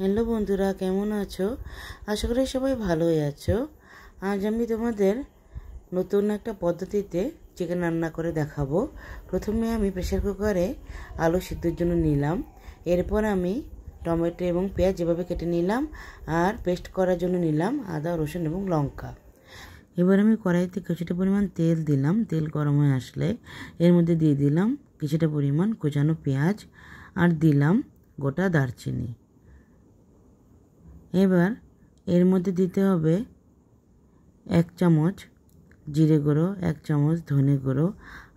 Hello বন্ধুরা, কেমন আছো? আশা করি সবাই ভালোই আছো। আজ আমি তোমাদের নতুন একটা পদ্ধতিতে চিকেন রান্না করে দেখাবো। প্রথমে আমি প্রেসার কুকারে আলু সিদ্ধর জন্য নিলাম। এরপর আমি টমেটো এবং পেঁয়াজ যেভাবে কেটে নিলাম, আর পেস্ট করার জন্য নিলাম আদা, রসুন এবং লঙ্কা। এবার আমি কড়াইতে কিছুটা পরিমাণ তেল দিলাম। তেল গরম হয়ে আসলে এর মধ্যে দিয়ে দিলাম কিছুটা পরিমাণ কুচানো পেঁয়াজ, আর দিলাম গোটা দারচিনি। এবার এর মধ্যে দিতে হবে 1 চামচ জিরে গুঁড়ো, 1 চামচ ধনে গুঁড়ো,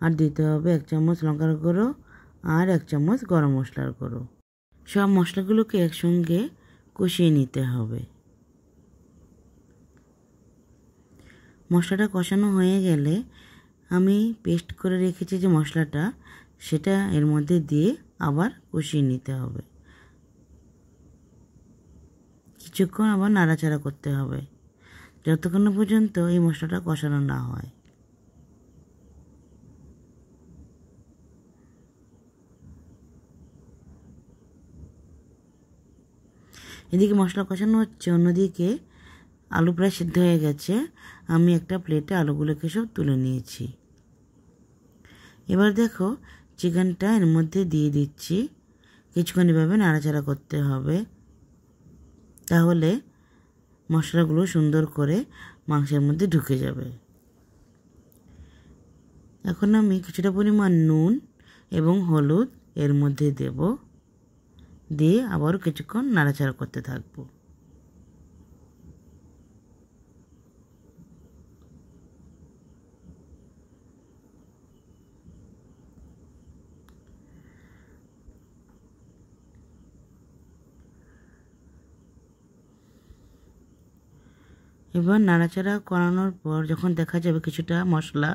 আর দিতে হবে 1 চামচ লঙ্কার গুঁড়ো, আর 1 চামচ গরম মশলার গুঁড়ো। সব মশলাগুলোকে একসঙ্গে কষিয়ে নিতে হবে। মশলাটা কষানো হয়ে গেলে আমি পেস্ট করে রেখেছি যে মশলাটা, সেটা এর মধ্যে দিয়ে আবার কষিয়ে নিতে হবে। কিছুক্ষণ আবার নাড়াচাড়া করতে হবে যতক্ষণ না পর্যন্ত এই মশলাটা কষানো না হয়। এদিকে মশলা কষানো হচ্ছে, অন্যদিকে আলু প্রায় সিদ্ধ হয়ে গেছে। আমি একটা প্লেটে আলুগুলোকে সব তুলে নিয়েছি। এবার দেখো চিকেনটা এর মধ্যে দিয়ে দিচ্ছি। কিছুক্ষণ এভাবে নাড়াচাড়া করতে হবে, তাহলে মশলাগুলো সুন্দর করে মাংসের মধ্যে ঢুকে যাবে। এখন আমি কিছুটা পরিমাণ নুন এবং হলুদ এর মধ্যে দেব, দিয়ে আবারও কিছুক্ষণ নাড়াচাড়া করতে থাকবো। এবার নাড়াচাড়া করানোর পর যখন দেখা যাবে কিছুটা মশলা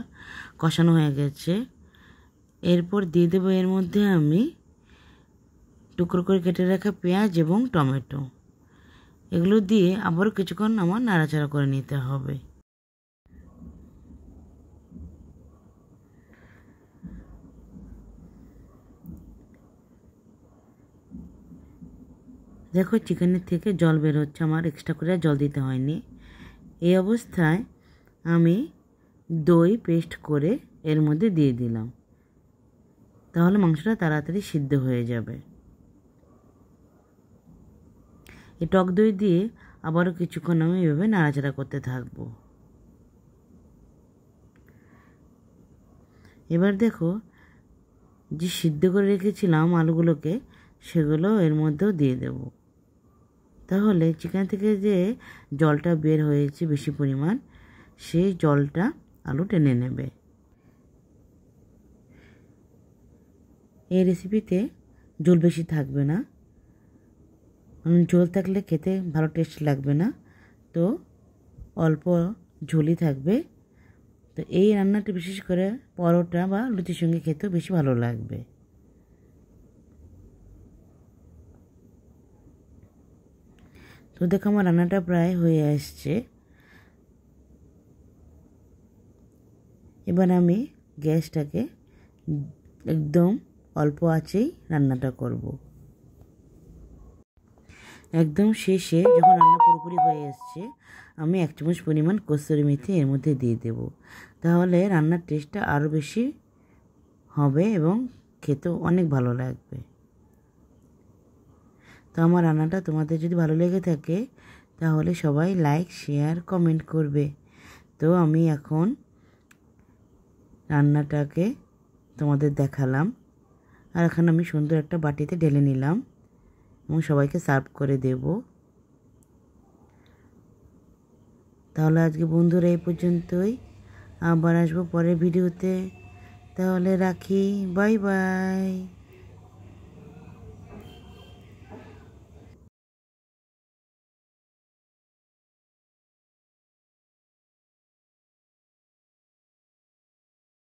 কষানো হয়ে গেছে, এরপর দিয়ে দেবো এর মধ্যে আমি টুকরো করে কেটে রাখা পেঁয়াজ এবং টমেটো। এগুলো দিয়ে আবারও কিছুক্ষণ আমার নাড়াচাড়া করে নিতে হবে। দেখো চিকেনের থেকে জল বের হচ্ছে, আমার এক্সট্রা করে জল দিতে হয়নি। এই অবস্থায় আমি দই পেস্ট করে এর মধ্যে দিয়ে দিলাম, তাহলে মাংসটা তাড়াতাড়ি সিদ্ধ হয়ে যাবে। এই টক দই দিয়ে আবারও কিছুক্ষণ আমি এভাবে নাড়াচাড়া করতে থাকবো। এবার দেখো যে সিদ্ধ করে রেখেছিলাম আলুগুলোকে, সেগুলো এর মধ্যেও দিয়ে দেব। তাহলে চিকেন থেকে যে জলটা বের হয়েছে বেশি পরিমাণ, সেই জলটা আলু টেনে নেবে। এই রেসিপিতে ঝোল বেশি থাকবে না, ঝোল থাকলে খেতে ভালো টেস্ট লাগবে না, তো অল্প ঝোলই থাকবে। তো এই রান্নাটা বিশেষ করে পরোটা বা লুচির সঙ্গে খেতেও বেশি ভালো লাগবে। তো দেখো আমার রান্নাটা প্রায় হয়ে আসছে। এবার আমি গ্যাসটাকে একদম অল্প আঁচেই রান্নাটা করব। একদম শেষে যখন রান্না পুরোপুরি হয়ে আসছে, আমি 1 চামচ পরিমাণ কসুরি মেথি এর মধ্যে দিয়ে দেব। তাহলে রান্নার টেস্টটা আরও বেশি হবে এবং খেতেও অনেক ভালো লাগবে। তো আমার রান্নাটা তোমাদের যদি ভালো লেগে থাকে, তাহলে সবাই লাইক, শেয়ার, কমেন্ট করবে। তো আমি এখন রান্নাটাকে তোমাদের দেখালাম, আর এখন আমি সুন্দর একটা বাটিতে ঢেলে নিলাম এবং সবাইকে সার্ভ করে দেব। তাহলে আজকে বন্ধুরা এই পর্যন্তই, আবার আসবো পরের ভিডিওতে। তাহলে রাখি, বাই বাই।